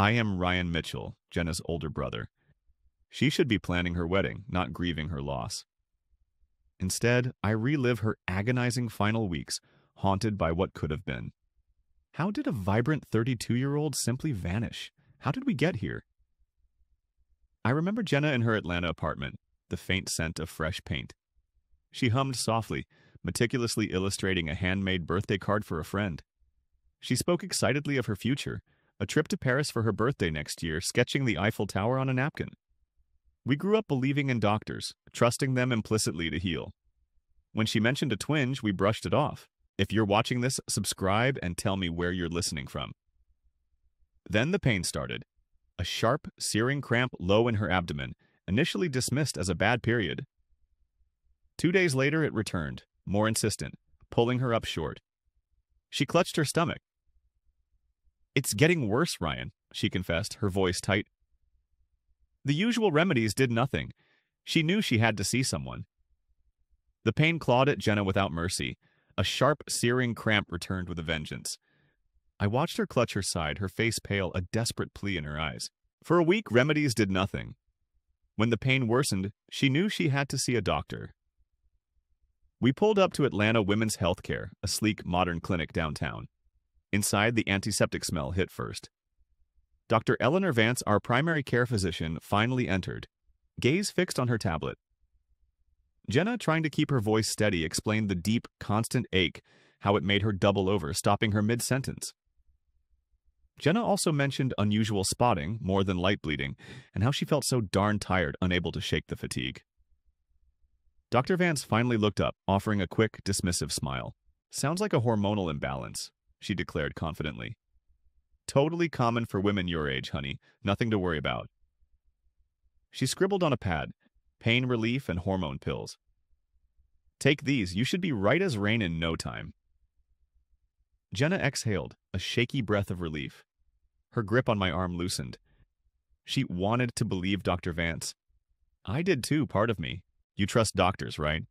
I am Ryan Mitchell, Jenna's older brother. She should be planning her wedding, not grieving her loss. Instead, I relive her agonizing final weeks, haunted by what could have been. How did a vibrant 32-year-old simply vanish? How did we get here? I remember Jenna in her Atlanta apartment, the faint scent of fresh paint. She hummed softly, meticulously illustrating a handmade birthday card for a friend. She spoke excitedly of her future, a trip to Paris for her birthday next year, sketching the Eiffel Tower on a napkin. We grew up believing in doctors, trusting them implicitly to heal. When she mentioned a twinge, we brushed it off. If you're watching this, subscribe and tell me where you're listening from. Then the pain started. A sharp, searing cramp low in her abdomen, initially dismissed as a bad period. 2 days later, it returned, more insistent, pulling her up short. She clutched her stomach. "It's getting worse, Ryan," she confessed, her voice tight. The usual remedies did nothing. She knew she had to see someone. The pain clawed at Jenna without mercy. A sharp, searing cramp returned with a vengeance. I watched her clutch her side, her face pale, a desperate plea in her eyes. For a week, remedies did nothing. When the pain worsened, she knew she had to see a doctor. We pulled up to Atlanta Women's Healthcare, a sleek, modern clinic downtown. Inside, the antiseptic smell hit first. Dr. Eleanor Vance, our primary care physician, finally entered, gaze fixed on her tablet. Jenna, trying to keep her voice steady, explained the deep, constant ache, how it made her double over, stopping her mid-sentence. Jenna also mentioned unusual spotting, more than light bleeding, and how she felt so darn tired, unable to shake the fatigue. Dr. Vance finally looked up, offering a quick, dismissive smile. "Sounds like a hormonal imbalance," she declared confidently. "Totally common for women your age, honey. Nothing to worry about." She scribbled on a pad, "Pain relief and hormone pills. Take these. You should be right as rain in no time." Jenna exhaled, a shaky breath of relief. Her grip on my arm loosened. She wanted to believe Dr. Vance. I did too, part of me. You trust doctors, right?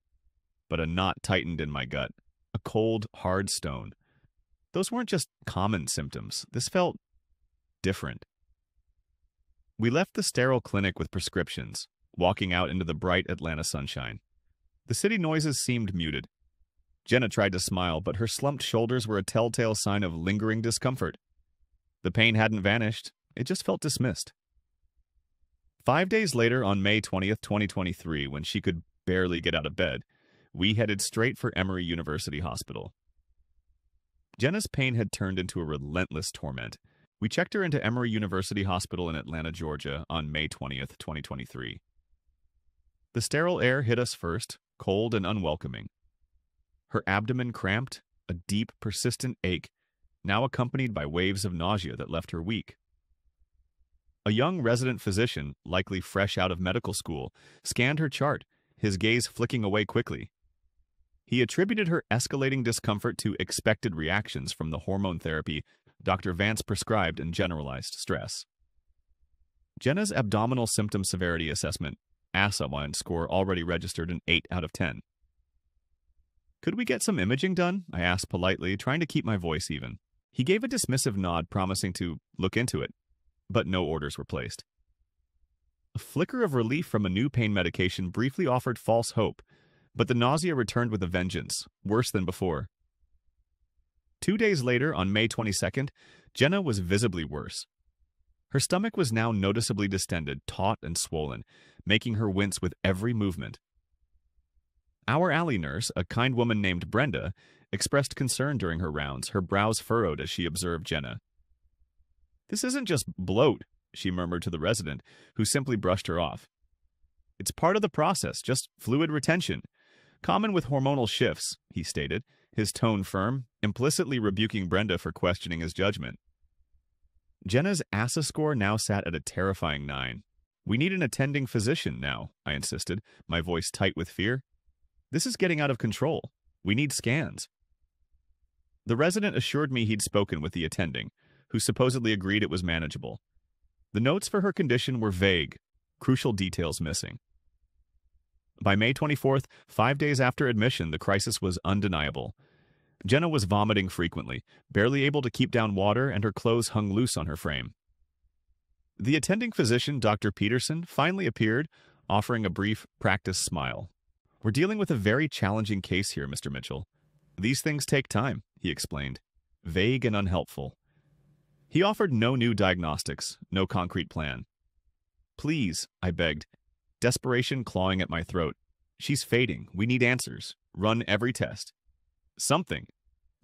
But a knot tightened in my gut. A cold, hard stone. Those weren't just common symptoms. This felt different. We left the sterile clinic with prescriptions, walking out into the bright Atlanta sunshine. The city noises seemed muted. Jenna tried to smile, but her slumped shoulders were a telltale sign of lingering discomfort. The pain hadn't vanished. It just felt dismissed. 5 days later, on May 20th, 2023, when she could barely get out of bed, we headed straight for Emory University Hospital. Jenna's pain had turned into a relentless torment. We checked her into Emory University Hospital in Atlanta, Georgia, on May 20th, 2023. The sterile air hit us first, cold and unwelcoming. Her abdomen cramped, a deep, persistent ache, now accompanied by waves of nausea that left her weak. A young resident physician, likely fresh out of medical school, scanned her chart, his gaze flicking away quickly. He attributed her escalating discomfort to expected reactions from the hormone therapy Dr. Vance prescribed and generalized stress. Jenna's abdominal symptom severity assessment, ASA-1 score, already registered an 8 out of 10. "Could we get some imaging done?" I asked politely, trying to keep my voice even. He gave a dismissive nod, promising to look into it, but no orders were placed. A flicker of relief from a new pain medication briefly offered false hope, but the nausea returned with a vengeance, worse than before. 2 days later, on May 22nd, Jenna was visibly worse. Her stomach was now noticeably distended, taut and swollen, making her wince with every movement. Our alley nurse, a kind woman named Brenda, expressed concern during her rounds, her brows furrowed as she observed Jenna. "This isn't just bloat," she murmured to the resident, who simply brushed her off. "It's part of the process, just fluid retention. Common with hormonal shifts," he stated, his tone firm, implicitly rebuking Brenda for questioning his judgment. Jenna's ASA score now sat at a terrifying 9. "We need an attending physician now," I insisted, my voice tight with fear. "This is getting out of control. We need scans." The resident assured me he'd spoken with the attending, who supposedly agreed it was manageable. The notes for her condition were vague, crucial details missing. By May 24th, 5 days after admission, the crisis was undeniable. Jenna was vomiting frequently, barely able to keep down water, and her clothes hung loose on her frame. The attending physician, Dr. Peterson, finally appeared, offering a brief practice smile. "We're dealing with a very challenging case here, Mr. Mitchell. These things take time," he explained, vague and unhelpful. He offered no new diagnostics, no concrete plan. "Please," I begged, desperation clawing at my throat. "She's fading. We need answers. Run every test." Something.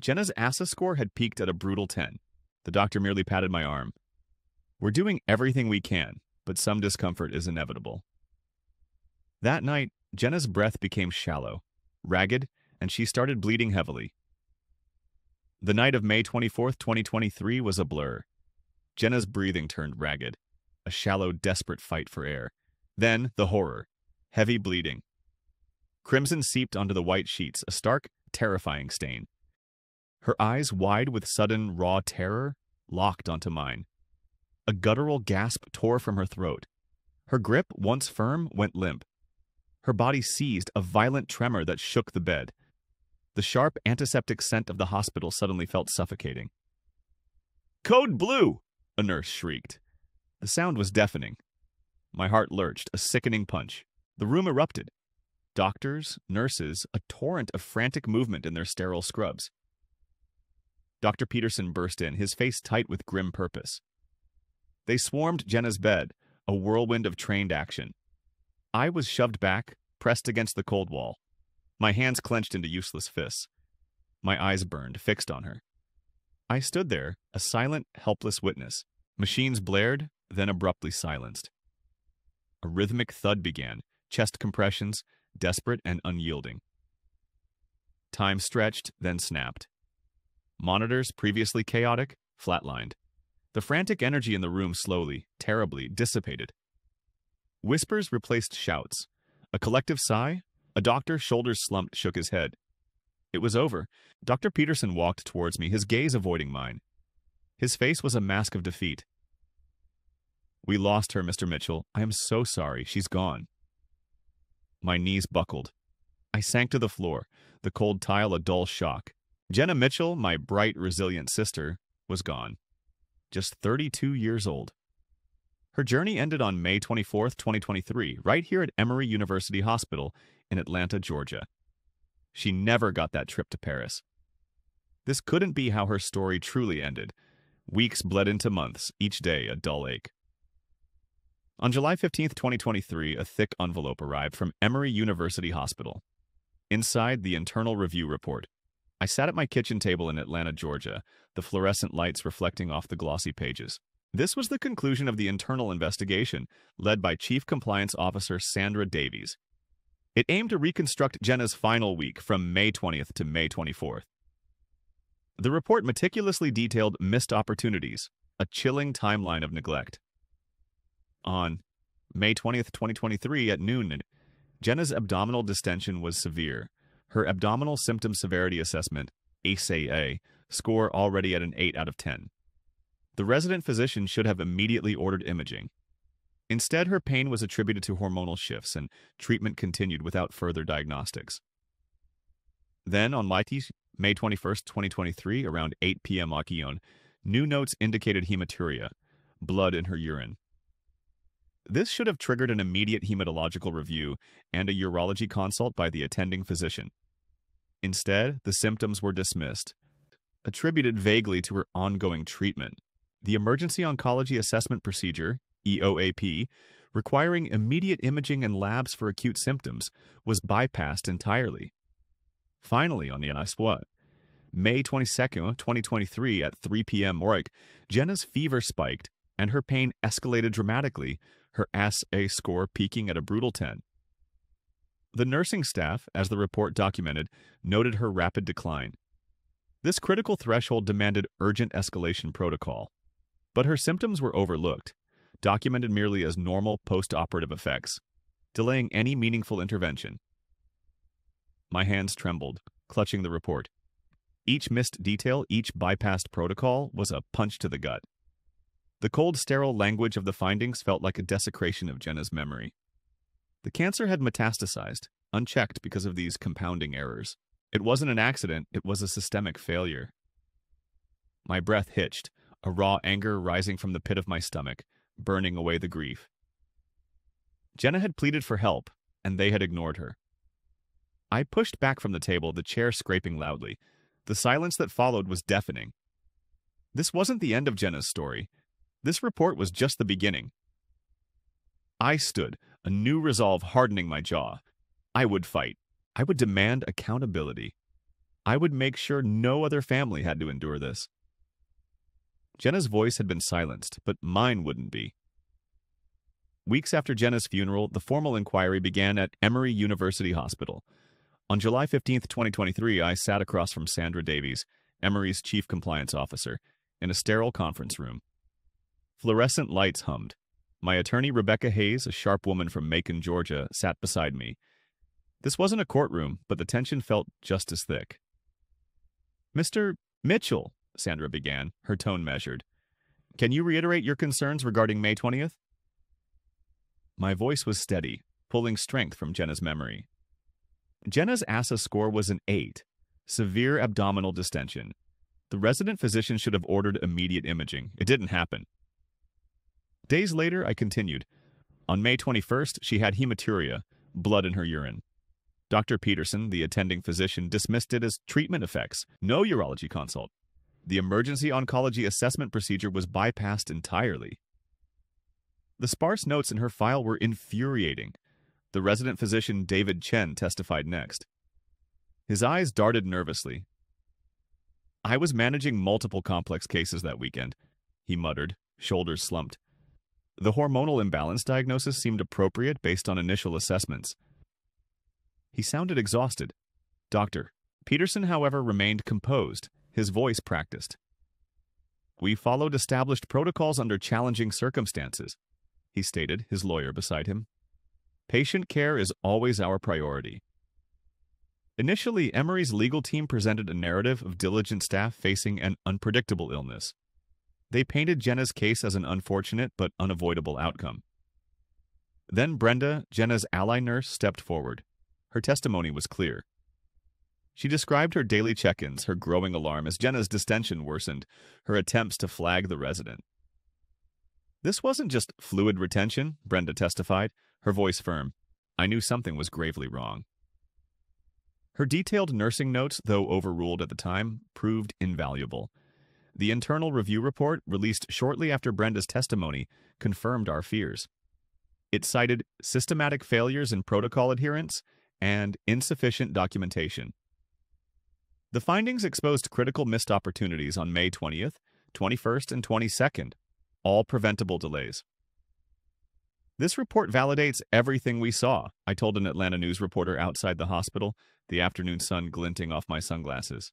Jenna's ASA score had peaked at a brutal 10. The doctor merely patted my arm. "We're doing everything we can, but some discomfort is inevitable." That night, Jenna's breath became shallow, ragged, and she started bleeding heavily. The night of May 24th, 2023 was a blur. Jenna's breathing turned ragged, a shallow, desperate fight for air. Then, the horror. Heavy bleeding. Crimson seeped onto the white sheets, a stark, terrifying stain. Her eyes, wide with sudden, raw terror, locked onto mine. A guttural gasp tore from her throat. Her grip, once firm, went limp. Her body seized, a violent tremor that shook the bed. The sharp, antiseptic scent of the hospital suddenly felt suffocating. "Code Blue!" a nurse shrieked. The sound was deafening. My heart lurched, a sickening punch. The room erupted. Doctors, nurses, a torrent of frantic movement in their sterile scrubs. Dr. Peterson burst in, his face tight with grim purpose. They swarmed Jenna's bed, a whirlwind of trained action. I was shoved back, pressed against the cold wall. My hands clenched into useless fists. My eyes burned, fixed on her. I stood there, a silent, helpless witness. Machines blared, then abruptly silenced. A rhythmic thud began, chest compressions, desperate and unyielding. Time stretched, then snapped. Monitors, previously chaotic, flatlined. The frantic energy in the room slowly, terribly, dissipated. Whispers replaced shouts. A collective sigh. A doctor, shoulders slumped, shook his head. It was over. Dr. Peterson walked towards me, his gaze avoiding mine. His face was a mask of defeat. "We lost her, Mr. Mitchell. I am so sorry. She's gone." My knees buckled. I sank to the floor, the cold tile a dull shock. Jenna Mitchell, my bright, resilient sister, was gone. Just 32 years old. Her journey ended on May 24th, 2023, right here at Emory University Hospital in Atlanta, Georgia. She never got that trip to Paris. This couldn't be how her story truly ended. Weeks bled into months, each day a dull ache. On July 15th, 2023, a thick envelope arrived from Emory University Hospital. Inside, the internal review report. I sat at my kitchen table in Atlanta, Georgia, the fluorescent lights reflecting off the glossy pages. This was the conclusion of the internal investigation, led by Chief Compliance Officer Sandra Davies. It aimed to reconstruct Jenna's final week from May 20th to May 24th. The report meticulously detailed missed opportunities, a chilling timeline of neglect. On May 20th, 2023 at noon, Jenna's abdominal distension was severe. Her Abdominal Symptom Severity Assessment, ASAA, score already at an 8 out of 10. The resident physician should have immediately ordered imaging. Instead, her pain was attributed to hormonal shifts, and treatment continued without further diagnostics. Then, on May 21st, 2023, around 8 p.m. Akion, new notes indicated hematuria, blood in her urine. This should have triggered an immediate hematological review and a urology consult by the attending physician. Instead, the symptoms were dismissed, attributed vaguely to her ongoing treatment. The Emergency Oncology Assessment Procedure, EOAP, requiring immediate imaging and labs for acute symptoms, was bypassed entirely. Finally, on the May 22nd, 2023, at 3 p.m. Oric, Jenna's fever spiked and her pain escalated dramatically, her ASA score peaking at a brutal 10. The nursing staff, as the report documented, noted her rapid decline. This critical threshold demanded urgent escalation protocol. But her symptoms were overlooked, documented merely as normal post-operative effects, delaying any meaningful intervention. My hands trembled, clutching the report. Each missed detail, each bypassed protocol, was a punch to the gut. The cold, sterile language of the findings felt like a desecration of Jenna's memory. The cancer had metastasized, unchecked because of these compounding errors. It wasn't an accident, it was a systemic failure. My breath hitched, a raw anger rising from the pit of my stomach, burning away the grief. Jenna had pleaded for help, and they had ignored her. I pushed back from the table, the chair scraping loudly. The silence that followed was deafening. This wasn't the end of Jenna's story. This report was just the beginning. I stood, a new resolve hardening my jaw. I would fight. I would demand accountability. I would make sure no other family had to endure this. Jenna's voice had been silenced, but mine wouldn't be. Weeks after Jenna's funeral, the formal inquiry began at Emory University Hospital. On July 15, 2023, I sat across from Sandra Davies, Emory's chief compliance officer, in a sterile conference room. Fluorescent lights hummed. My attorney, Rebecca Hayes, a sharp woman from Macon, Georgia, sat beside me. This wasn't a courtroom, but the tension felt just as thick. "Mr. Mitchell," Sandra began, her tone measured, "can you reiterate your concerns regarding May 20th? My voice was steady, pulling strength from Jenna's memory. Jenna's ASA score was an 8, severe abdominal distension. The resident physician should have ordered immediate imaging. It didn't happen. Days later, I continued. On May 21st, she had hematuria, blood in her urine. Dr. Peterson, the attending physician, dismissed it as treatment effects, no urology consult. The emergency oncology assessment procedure was bypassed entirely. The sparse notes in her file were infuriating. The resident physician David Chen testified next. His eyes darted nervously. "I was managing multiple complex cases that weekend," he muttered, shoulders slumped. The hormonal imbalance diagnosis seemed appropriate based on initial assessments. He sounded exhausted. Dr. Peterson, however, remained composed, his voice practiced. "We followed established protocols under challenging circumstances," he stated, his lawyer beside him. "Patient care is always our priority." Initially, Emory's legal team presented a narrative of diligent staff facing an unpredictable illness. They painted Jenna's case as an unfortunate but unavoidable outcome. Then Brenda, Jenna's ally nurse, stepped forward. Her testimony was clear. She described her daily check-ins, her growing alarm as Jenna's distension worsened, her attempts to flag the resident. "This wasn't just fluid retention," Brenda testified, her voice firm. "I knew something was gravely wrong." Her detailed nursing notes, though overruled at the time, proved invaluable. The internal review report, released shortly after Brenda's testimony, confirmed our fears. It cited systematic failures in protocol adherence and insufficient documentation. The findings exposed critical missed opportunities on May 20th, 21st, and 22nd, all preventable delays. "This report validates everything we saw," I told an Atlanta News reporter outside the hospital, the afternoon sun glinting off my sunglasses.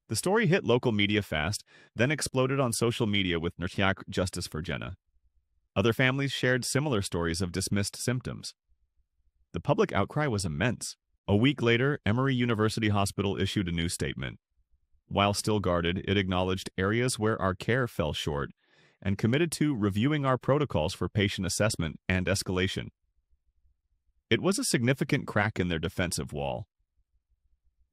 The story hit local media fast, then exploded on social media with "Nirtyak Justice for Jenna." Other families shared similar stories of dismissed symptoms. The public outcry was immense. A week later, Emory University Hospital issued a new statement. While still guarded, it acknowledged areas where our care fell short and committed to reviewing our protocols for patient assessment and escalation. It was a significant crack in their defensive wall.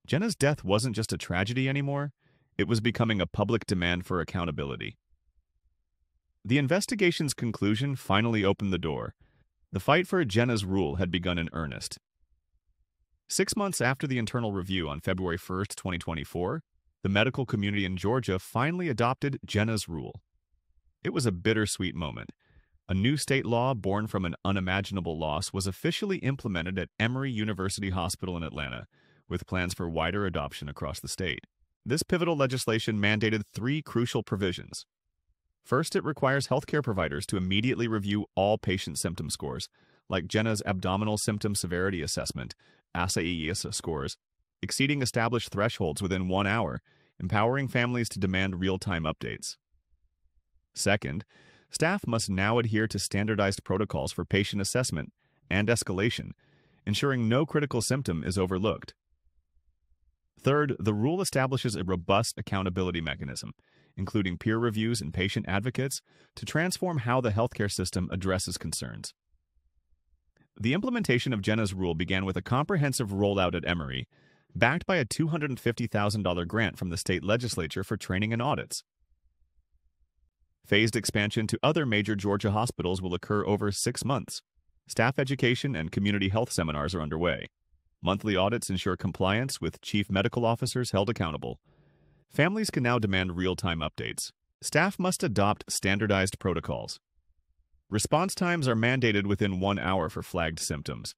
Jenna's death wasn't just a tragedy anymore, it was becoming a public demand for accountability. The investigation's conclusion finally opened the door. The fight for Jenna's rule had begun in earnest. 6 months after the internal review on February 1st, 2024, the medical community in Georgia finally adopted Jenna's rule. It was a bittersweet moment. A new state law born from an unimaginable loss was officially implemented at Emory University Hospital in Atlanta, with plans for wider adoption across the state. This pivotal legislation mandated 3 crucial provisions. First, it requires healthcare providers to immediately review all patient symptom scores, like Jenna's abdominal symptom severity assessment, ASA-ES scores, exceeding established thresholds within 1 hour, empowering families to demand real-time updates. Second, staff must now adhere to standardized protocols for patient assessment and escalation, ensuring no critical symptom is overlooked. Third, the rule establishes a robust accountability mechanism, including peer reviews and patient advocates, to transform how the healthcare system addresses concerns. The implementation of Jenna's rule began with a comprehensive rollout at Emory, backed by a $250,000 grant from the state legislature for training and audits. Phased expansion to other major Georgia hospitals will occur over 6 months. Staff education and community health seminars are underway. Monthly audits ensure compliance with chief medical officers held accountable. Families can now demand real-time updates. Staff must adopt standardized protocols. Response times are mandated within 1 hour for flagged symptoms.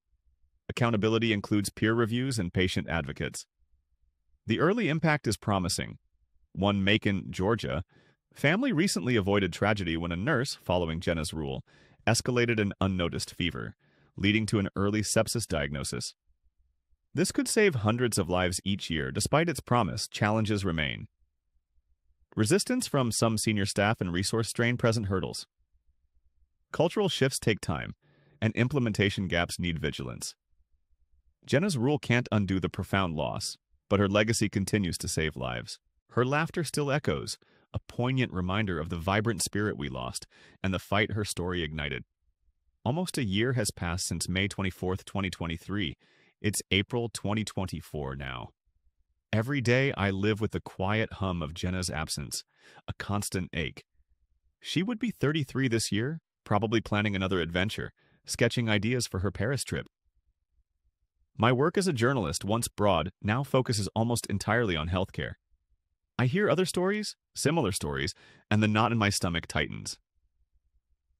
Accountability includes peer reviews and patient advocates. The early impact is promising. One Macon, Georgia, family recently avoided tragedy when a nurse, following Jenna's rule, escalated an unnoticed fever, leading to an early sepsis diagnosis. This could save hundreds of lives each year. Despite its promise, challenges remain. Resistance from some senior staff and resource strain present hurdles. Cultural shifts take time, and implementation gaps need vigilance. Jenna's rule can't undo the profound loss, but her legacy continues to save lives. Her laughter still echoes, a poignant reminder of the vibrant spirit we lost and the fight her story ignited. Almost a year has passed since May 24, 2023. It's April 2024 now. Every day I live with the quiet hum of Jenna's absence, a constant ache. She would be 33 this year, probably planning another adventure, sketching ideas for her Paris trip. My work as a journalist, once broad, now focuses almost entirely on healthcare. I hear other stories, similar stories, and the knot in my stomach tightens.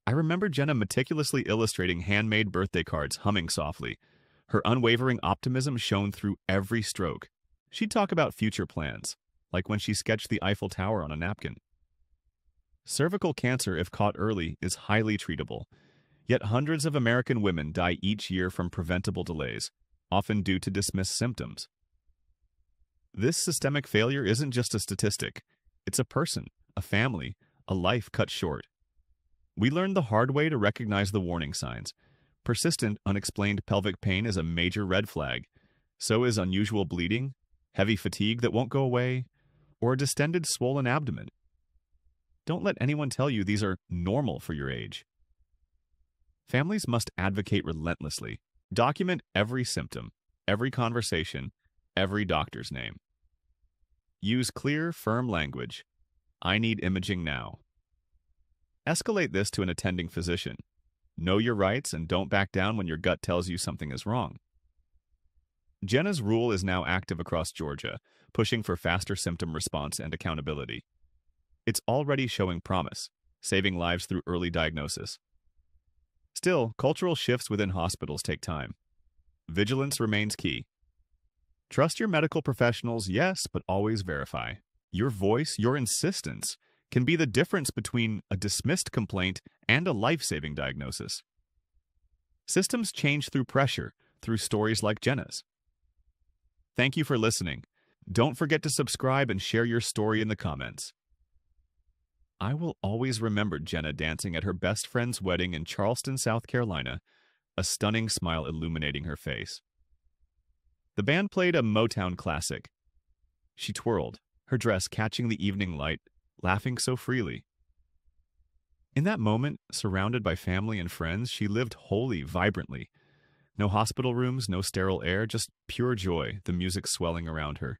I remember Jenna meticulously illustrating handmade birthday cards humming softly. Her unwavering optimism shone through every stroke. She'd talk about future plans, like when she sketched the Eiffel Tower on a napkin. Cervical cancer, if caught early, is highly treatable. Yet hundreds of American women die each year from preventable delays, often due to dismissed symptoms. This systemic failure isn't just a statistic. It's a person, a family, a life cut short. We learned the hard way to recognize the warning signs. Persistent, unexplained pelvic pain is a major red flag. So is unusual bleeding, heavy fatigue that won't go away, or a distended, swollen abdomen. Don't let anyone tell you these are normal for your age. Families must advocate relentlessly. Document every symptom, every conversation, every doctor's name. Use clear, firm language. I need imaging now. Escalate this to an attending physician. Know your rights and don't back down when your gut tells you something is wrong. Jenna's rule is now active across Georgia, pushing for faster symptom response and accountability. It's already showing promise, saving lives through early diagnosis. Still, cultural shifts within hospitals take time. Vigilance remains key. Trust your medical professionals, yes, but always verify. Your voice, your insistence, can be the difference between a dismissed complaint and a life-saving diagnosis. Systems change through pressure, through stories like Jenna's. Thank you for listening. Don't forget to subscribe and share your story in the comments. I will always remember Jenna dancing at her best friend's wedding in Charleston, South Carolina, a stunning smile illuminating her face. The band played a Motown classic. She twirled, her dress catching the evening light, laughing so freely. In that moment, surrounded by family and friends, she lived wholly, vibrantly. No hospital rooms, no sterile air, just pure joy, the music swelling around her.